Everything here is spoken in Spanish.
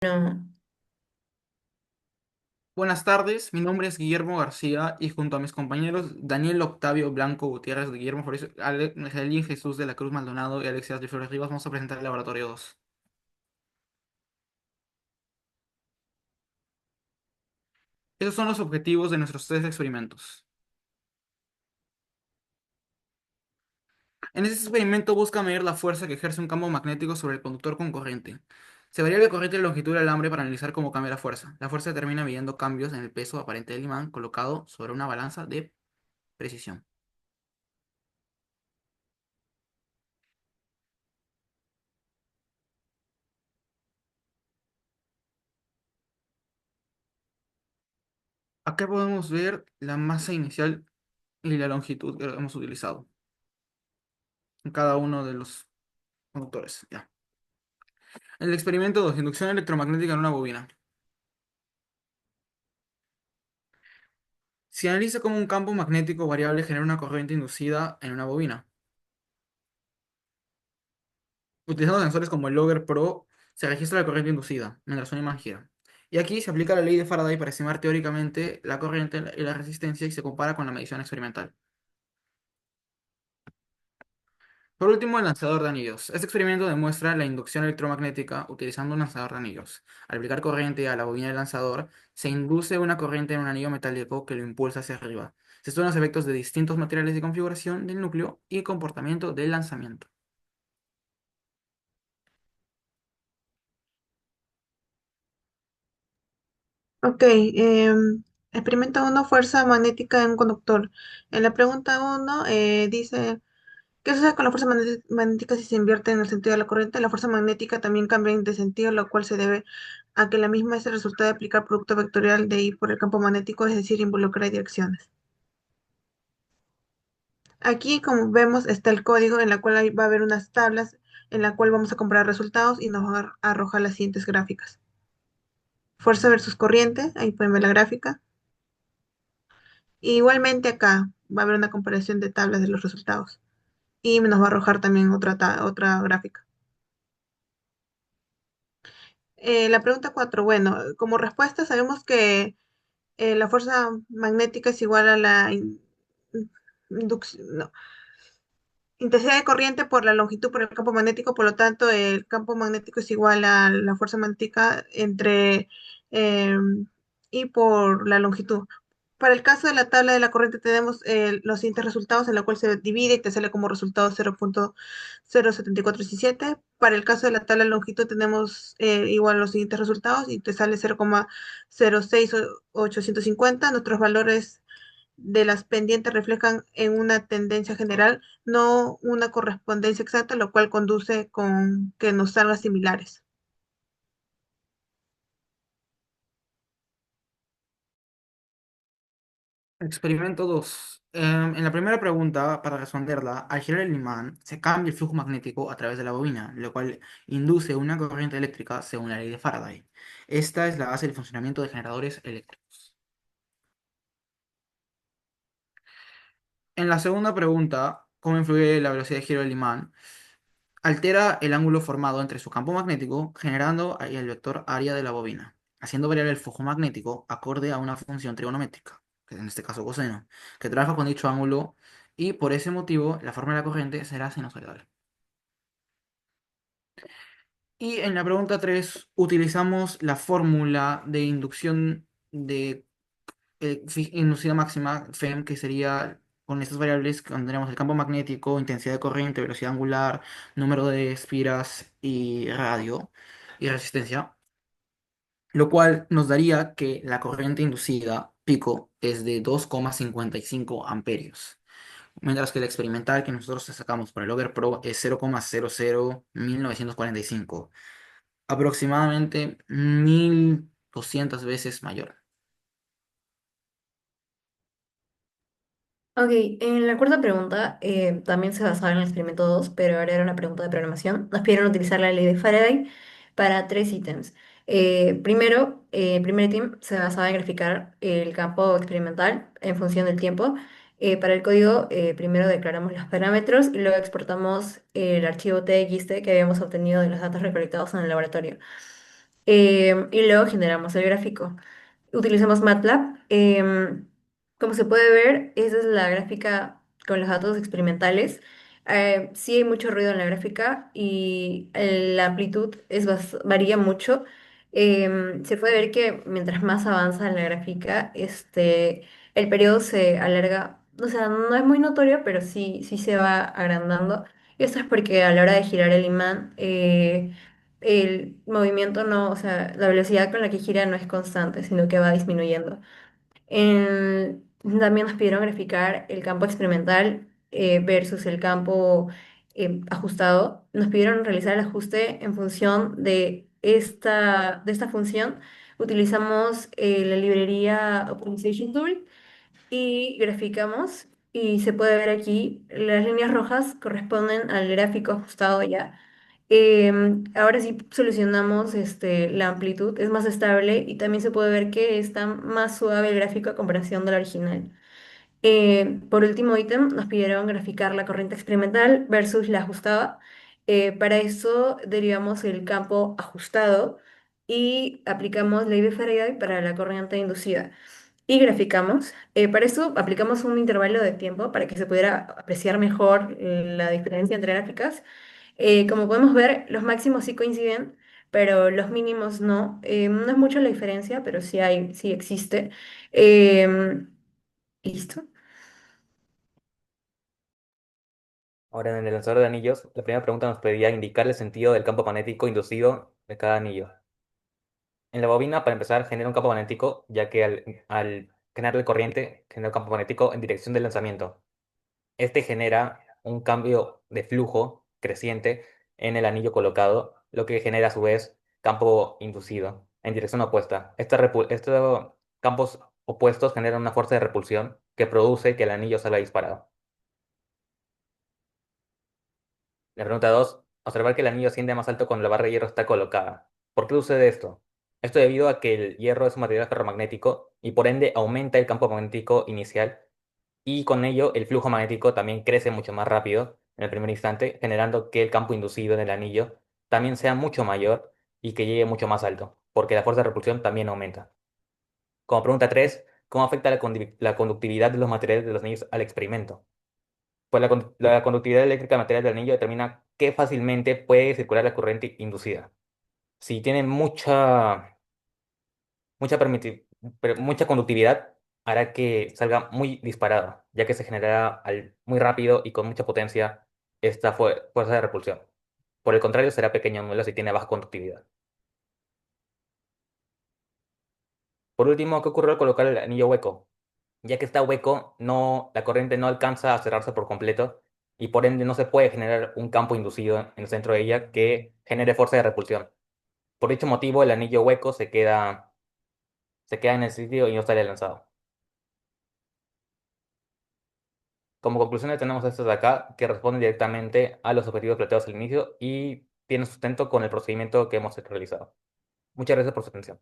No. Buenas tardes, mi nombre es Guillermo García y junto a mis compañeros Daniel Octavio Blanco Gutiérrez, Guillermo Flores, Angelín Jesús de la Cruz Maldonado y Alexías de Flores Rivas vamos a presentar el laboratorio 2. Esos son los objetivos de nuestros tres experimentos. En este experimento busca medir la fuerza que ejerce un campo magnético sobre el conductor con corriente. Se varía la corriente y la longitud del alambre para analizar cómo cambia la fuerza. La fuerza se determina midiendo cambios en el peso aparente del imán colocado sobre una balanza de precisión. Acá podemos ver la masa inicial y la longitud que hemos utilizado en cada uno de los conductores. Ya. El experimento 2, inducción electromagnética en una bobina. Se analiza cómo un campo magnético variable genera una corriente inducida en una bobina. Utilizando sensores como el Logger Pro, se registra la corriente inducida mientras un imán gira. Y aquí se aplica la ley de Faraday para estimar teóricamente la corriente y la resistencia y se compara con la medición experimental. Por último, el lanzador de anillos. Este experimento demuestra la inducción electromagnética utilizando un lanzador de anillos. Al aplicar corriente a la bobina del lanzador, se induce una corriente en un anillo metálico que lo impulsa hacia arriba. Se estudian los efectos de distintos materiales de configuración del núcleo y comportamiento del lanzamiento. Ok, experimento uno, fuerza magnética en un conductor. En la pregunta uno dice, ¿qué sucede con la fuerza magnética si se invierte en el sentido de la corriente? La fuerza magnética también cambia de sentido, lo cual se debe a que la misma es el resultado de aplicar producto vectorial de I por el campo magnético, es decir, involucra direcciones. Aquí, como vemos, está el código en la cual va a haber unas tablas en la cual vamos a comparar resultados y nos va a arrojar las siguientes gráficas. Fuerza versus corriente, ahí pueden ver la gráfica. Igualmente acá va a haber una comparación de tablas de los resultados y nos va a arrojar también otra gráfica. La pregunta 4, bueno, como respuesta sabemos que la fuerza magnética es igual a la no, intensidad de corriente por la longitud por el campo magnético, por lo tanto el campo magnético es igual a la fuerza magnética entre eh, y por la longitud. Para el caso de la tabla de la corriente tenemos los siguientes resultados en la cual se divide y te sale como resultado 0.07417. Para el caso de la tabla de longitud tenemos igual los siguientes resultados y te sale 0,06850. Nuestros valores de las pendientes reflejan en una tendencia general, no una correspondencia exacta, lo cual conduce con que nos salgan similares. Experimento 2. En la primera pregunta, para responderla, al girar el imán, se cambia el flujo magnético a través de la bobina, lo cual induce una corriente eléctrica según la ley de Faraday. Esta es la base del funcionamiento de generadores eléctricos. En la segunda pregunta, ¿cómo influye la velocidad de giro del imán? Altera el ángulo formado entre su campo magnético, generando ahí el vector área de la bobina, haciendo variar el flujo magnético acorde a una función trigonométrica, que en este caso coseno, que trabaja con dicho ángulo y por ese motivo la forma de la corriente será sinusoidal. Y en la pregunta 3 utilizamos la fórmula de inducción de inducida máxima, FEM, que sería con estas variables que tendremos el campo magnético, intensidad de corriente, velocidad angular, número de espiras y radio y resistencia, lo cual nos daría que la corriente inducida pico es de 2,55 amperios, mientras que la experimental que nosotros sacamos para el Auger Pro es 0,001945, aproximadamente 1200 veces mayor. Ok, en la cuarta pregunta también se basaba en el experimento 2, pero ahora era una pregunta de programación. Nos pidieron utilizar la ley de Faraday para tres ítems. Primero, el primer ítem se basaba en graficar el campo experimental en función del tiempo. Para el código, primero declaramos los parámetros y luego exportamos el archivo TXT que habíamos obtenido de los datos recolectados en el laboratorio. y luego generamos el gráfico. Utilizamos MATLAB. Como se puede ver, esa es la gráfica con los datos experimentales. Sí hay mucho ruido en la gráfica y la amplitud varía mucho. Se puede ver que mientras más avanza en la gráfica, el periodo se alarga. O sea, no es muy notorio, pero sí se va agrandando. Y esto es porque a la hora de girar el imán, el movimiento no, o sea, la velocidad con la que gira no es constante, sino que va disminuyendo. También nos pidieron graficar el campo experimental versus el campo ajustado. Nos pidieron realizar el ajuste en función de esta función. Utilizamos la librería Optimization Tool y graficamos. Y se puede ver aquí, las líneas rojas corresponden al gráfico ajustado ya. Ahora sí solucionamos la amplitud, es más estable y también se puede ver que está más suave el gráfico a comparación del original. Por último ítem, nos pidieron graficar la corriente experimental versus la ajustada. Para eso derivamos el campo ajustado y aplicamos ley de Faraday para la corriente inducida y graficamos. Para eso aplicamos un intervalo de tiempo para que se pudiera apreciar mejor la diferencia entre gráficas. Como podemos ver, los máximos sí coinciden, pero los mínimos no. No es mucho la diferencia, pero sí existe. Em, ¿Listo? Ahora, en el lanzador de anillos, la primera pregunta nos pedía indicar el sentido del campo magnético inducido de cada anillo. En la bobina, para empezar, genera un campo magnético, ya que al generar corriente, genera un campo magnético en dirección del lanzamiento. Este genera un cambio de flujo creciente en el anillo colocado, lo que genera a su vez campo inducido en dirección opuesta. Estos campos opuestos generan una fuerza de repulsión que produce que el anillo salga disparado. La pregunta 2. Observar que el anillo asciende más alto cuando la barra de hierro está colocada. ¿Por qué sucede esto? Esto debido a que el hierro es un material ferromagnético y por ende aumenta el campo magnético inicial y con ello el flujo magnético también crece mucho más rápido en el primer instante, generando que el campo inducido en el anillo también sea mucho mayor y que llegue mucho más alto, porque la fuerza de repulsión también aumenta. Como pregunta 3, ¿cómo afecta la conductividad de los materiales de los anillos al experimento? Pues la conductividad eléctrica del material del anillo determina qué fácilmente puede circular la corriente inducida. Si tiene mucha conductividad, hará que salga muy disparado, ya que se generará muy rápido y con mucha potencia esta fuerza de repulsión. Por el contrario, será pequeño o nulo si tiene baja conductividad. Por último, ¿qué ocurre al colocar el anillo hueco? Ya que está hueco, la corriente no alcanza a cerrarse por completo y por ende no se puede generar un campo inducido en el centro de ella que genere fuerza de repulsión. Por dicho motivo, el anillo hueco se queda en el sitio y no sale lanzado. Como conclusiones tenemos estos de acá que responden directamente a los objetivos planteados al inicio y tienen sustento con el procedimiento que hemos realizado. Muchas gracias por su atención.